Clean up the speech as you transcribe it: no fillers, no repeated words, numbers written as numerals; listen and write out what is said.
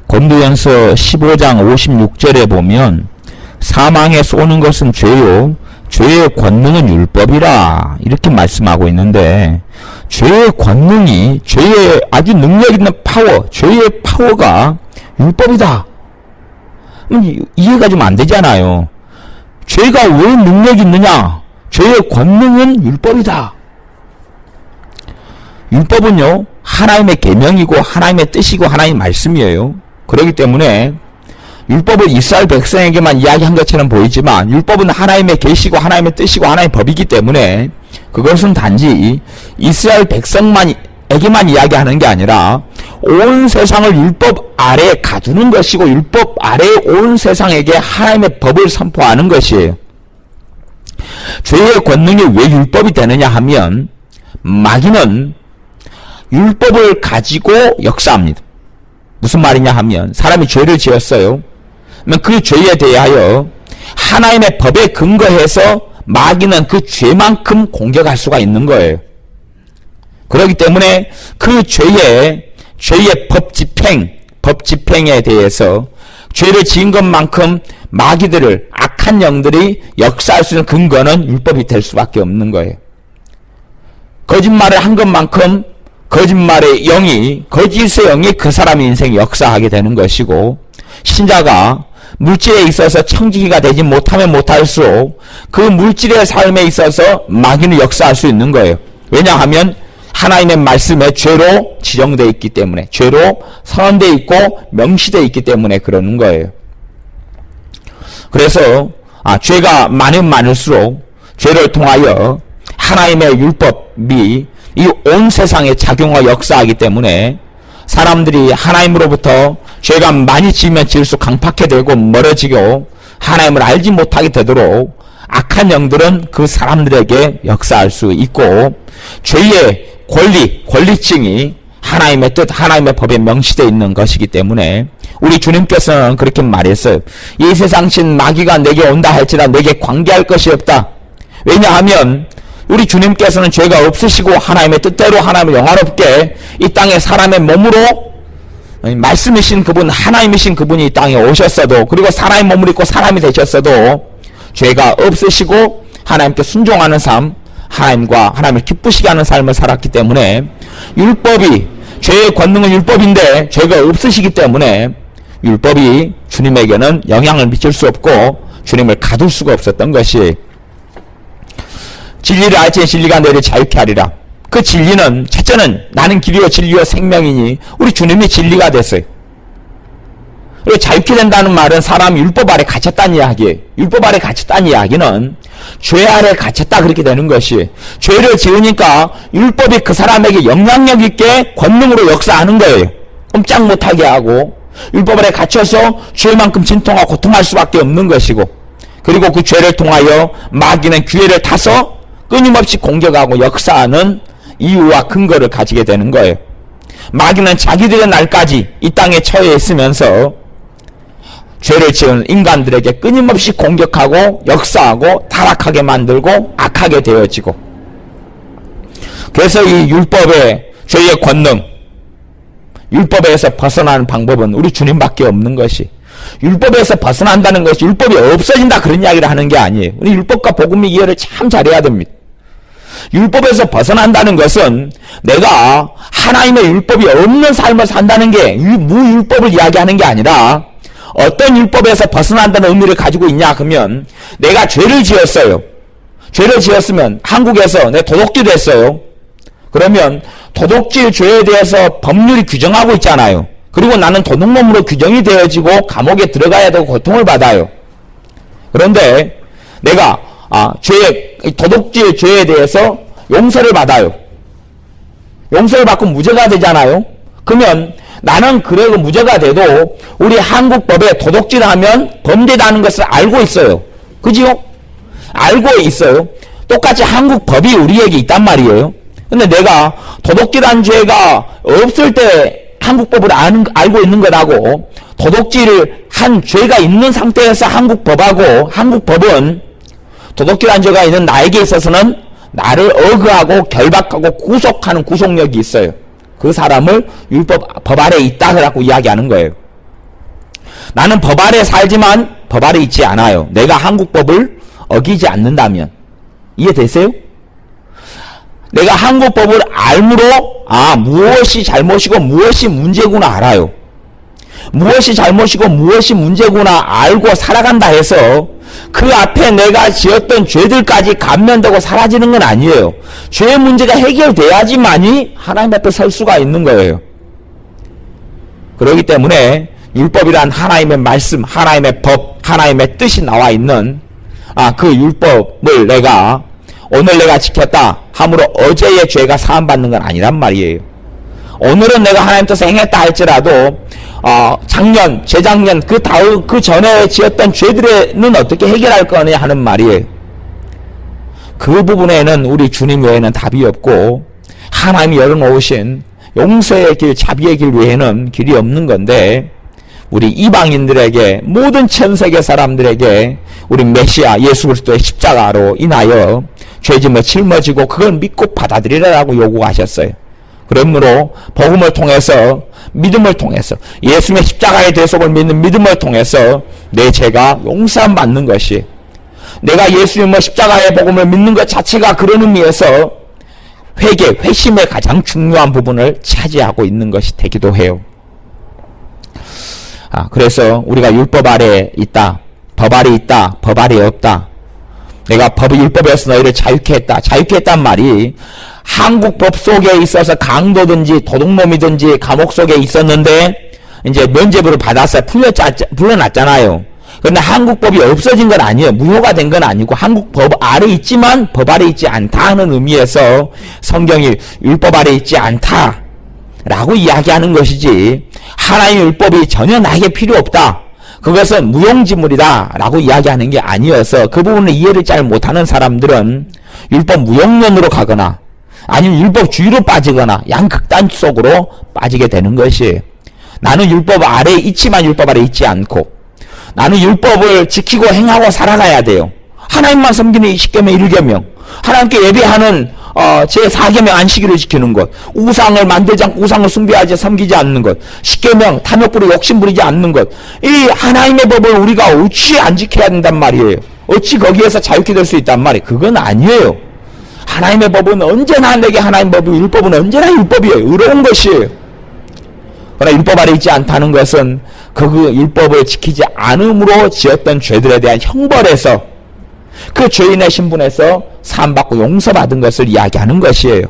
고린도전서 15장 56절에 보면 사망에 쏘는 것은 죄요 죄의 권능은 율법이라 이렇게 말씀하고 있는데, 죄의 권능이, 죄의 아주 능력 있는 파워, 죄의 파워가 율법이다. 이해가 좀 안 되잖아요. 죄가 왜 능력이 있느냐? 죄의 권능은 율법이다. 율법은요, 하나님의 계명이고 하나님의 뜻이고 하나님의 말씀이에요. 그렇기 때문에 율법을 이스라엘 백성에게만 이야기한 것처럼 보이지만 율법은 하나님의 계시고 하나님의 뜻이고 하나님의 법이기 때문에 그것은 단지 이스라엘 백성에게만 이야기하는 게 아니라 온 세상을 율법 아래에 가두는 것이고 율법 아래에 온 세상에게 하나님의 법을 선포하는 것이에요. 죄의 권능이 왜 율법이 되느냐 하면 마귀는 율법을 가지고 역사합니다. 무슨 말이냐 하면 사람이 죄를 지었어요. 그러면 그 죄에 대하여 하나님의 법에 근거해서 마귀는 그 죄만큼 공격할 수가 있는 거예요. 그렇기 때문에 그 죄의 법 집행에 대해서 죄를 지은 것만큼 마귀들을, 악한 영들이 역사할 수 있는 근거는 율법이 될 수밖에 없는 거예요. 거짓말을 한 것만큼 거짓의 영이 그 사람의 인생에 역사하게 되는 것이고, 신자가 물질에 있어서 청지기가 되지 못하면 못할수록 그 물질의 삶에 있어서 마귀는 역사할 수 있는 거예요. 왜냐하면 하나님의 말씀에 죄로 지정되어 있기 때문에, 죄로 선언되어 있고 명시되어 있기 때문에 그러는 거예요. 그래서 죄가 많으면 많을수록 죄를 통하여 하나님의 율법이 이 온 세상에 작용하고 역사하기 때문에 사람들이 하나님으로부터 죄가 많이 지으면 지을수록 강팍해 되고 멀어지고 하나님을 알지 못하게 되도록 악한 영들은 그 사람들에게 역사할 수 있고, 죄의 권리층이 하나님의 뜻, 하나님의 법에 명시되어 있는 것이기 때문에 우리 주님께서는 그렇게 말했어요. 이 세상신 마귀가 내게 온다 할지라 내게 관계할 것이 없다. 왜냐하면 우리 주님께서는 죄가 없으시고 하나님의 뜻대로 하나님을 영화롭게 이 땅에 사람의 몸으로, 말씀이신 그분, 하나님이신 그분이 이 땅에 오셨어도, 그리고 사람의 몸을 입고 사람이 되셨어도 죄가 없으시고 하나님께 순종하는 삶, 하나님과 하나님을 기쁘시게 하는 삶을 살았기 때문에 율법이, 죄의 권능은 율법인데 죄가 없으시기 때문에 율법이 주님에게는 영향을 미칠 수 없고 주님을 가둘 수가 없었던 것이, 진리를 알지니 진리가 너희를 자유케 하리라. 그 진리는, 첫째는 나는 길이요 진리요 생명이니 우리 주님이 진리가 됐어요. 자유케 된다는 말은 사람이 율법 아래 갇혔다는 이야기예요. 율법 아래 갇혔다는 이야기는 죄 아래 갇혔다 그렇게 되는 것이, 죄를 지으니까 율법이 그 사람에게 영향력 있게 권능으로 역사하는 거예요. 꼼짝 못하게 하고 율법 아래 갇혀서 죄만큼 진통하고 고통할 수밖에 없는 것이고, 그리고 그 죄를 통하여 마귀는 기회를 타서 끊임없이 공격하고 역사하는 이유와 근거를 가지게 되는 거예요. 마귀는 자기들의 날까지 이 땅에 처해 있으면서 죄를 지은 인간들에게 끊임없이 공격하고 역사하고 타락하게 만들고 악하게 되어지고, 그래서 이 율법의 죄의 권능, 율법에서 벗어나는 방법은 우리 주님밖에 없는 것이, 율법에서 벗어난다는 것이 율법이 없어진다 그런 이야기를 하는 게 아니에요. 우리 율법과 복음의 이해를 참 잘해야 됩니다. 율법에서 벗어난다는 것은 내가 하나님의 율법이 없는 삶을 산다는 게 무율법을 이야기하는 게 아니라, 어떤 율법에서 벗어난다는 의미를 가지고 있냐 그러면, 내가 죄를 지었어요. 죄를 지었으면 한국에서 내 도둑질을 했어요. 그러면 도둑질 죄에 대해서 법률이 규정하고 있잖아요. 그리고 나는 도둑놈으로 규정이 되어지고 감옥에 들어가야 되고 고통을 받아요. 그런데 내가 도둑질 죄에 대해서 용서를 받아요. 용서를 받고 무죄가 되잖아요. 그러면 나는 그래도 무죄가 돼도 우리 한국 법에 도둑질하면 범죄다는 것을 알고 있어요. 그지요? 알고 있어요. 똑같이 한국 법이 우리에게 있단 말이에요. 근데 내가 도둑질한 죄가 없을 때 한국 법을 알고 있는 것하고, 도둑질을 한 죄가 있는 상태에서 한국 법하고, 한국 법은 도둑질한 죄가 있는 나에게 있어서는 나를 억압하고 결박하고 구속하는 구속력이 있어요. 그 사람을 율법 법 아래에 있다 그러고 이야기하는 거예요. 나는 법 아래 살지만 법 아래 있지 않아요. 내가 한국 법을 어기지 않는다면. 이해되세요? 내가 한국 법을 알므로 무엇이 잘못이고 무엇이 문제구나 알아요. 무엇이 잘못이고 무엇이 문제구나 알고 살아간다 해서 그 앞에 내가 지었던 죄들까지 감면되고 사라지는 건 아니에요. 죄의 문제가 해결돼야지만이 하나님 앞에 설 수가 있는 거예요. 그렇기 때문에 율법이란 하나님의 말씀, 하나님의 법, 하나님의 뜻이 나와 있는 그 율법을 오늘 내가 지켰다 함으로 어제의 죄가 사함받는 건 아니란 말이에요. 오늘은 내가 하나님 뜻을 행했다 할지라도 작년, 재작년, 그 전에 지었던 죄들에는 어떻게 해결할 거냐 하는 말이에요. 그 부분에는 우리 주님 외에는 답이 없고 하나님이 열어놓으신 용서의 길, 자비의 길 외에는 길이 없는 건데 우리 이방인들에게 모든 전 세계 사람들에게 우리 메시아 예수 그리스도의 십자가로 인하여 죄짐을 짊어지고 그걸 믿고 받아들이라고 요구하셨어요. 그러므로 복음을 통해서 믿음을 통해서 예수님의 십자가의 대속을 믿는 믿음을 통해서 내 죄가 용서함 받는 것이 내가 예수님의 십자가의 복음을 믿는 것 자체가 그런 의미에서 회심의 가장 중요한 부분을 차지하고 있는 것이 되기도 해요. 그래서 우리가 율법 아래에 있다, 법 아래에 있다, 법 아래에 없다. 내가 율법에서 너희를 자유케 했다. 자유케 했단 말이 한국 법 속에 있어서 강도든지 도둑놈이든지 감옥 속에 있었는데 이제 면죄부를 받았어요. 풀려났잖아요. 그런데 한국 법이 없어진 건 아니에요. 무효가 된 건 아니고 한국 법 아래 있지만 법 아래 있지 않다 하는 의미에서 성경이 율법 아래 있지 않다 라고 이야기하는 것이지 하나님의 율법이 전혀 나에게 필요 없다. 그것은 무용지물이다 라고 이야기하는 게 아니어서 그 부분을 이해를 잘 못하는 사람들은 율법 무용론으로 가거나 아니면 율법주의로 빠지거나 양극단 속으로 빠지게 되는 것이에요. 나는 율법 아래에 있지만 율법 아래에 있지 않고 나는 율법을 지키고 행하고 살아가야 돼요. 하나님만 섬기는 10계명 1계명 하나님께 예배하는 제4계명 안식일을 지키는 것, 우상을 만들지 않고 우상을 숭배하지 섬기지 않는 것, 10계명 탐욕 부리고 욕심 부리지 않는 것, 이 하나님의 법을 우리가 어찌 안 지켜야 된단 말이에요. 어찌 거기에서 자유케 될 수 있단 말이에요. 그건 아니에요. 하나님의 법은 언제나 내게 하나님의 법이고 율법은 언제나 율법이에요. 의로운 것이에요. 그러나 율법 아래 있지 않다는 것은 그 율법을 지키지 않음으로 지었던 죄들에 대한 형벌에서 그 죄인의 신분에서 사함받고 용서받은 것을 이야기하는 것이에요.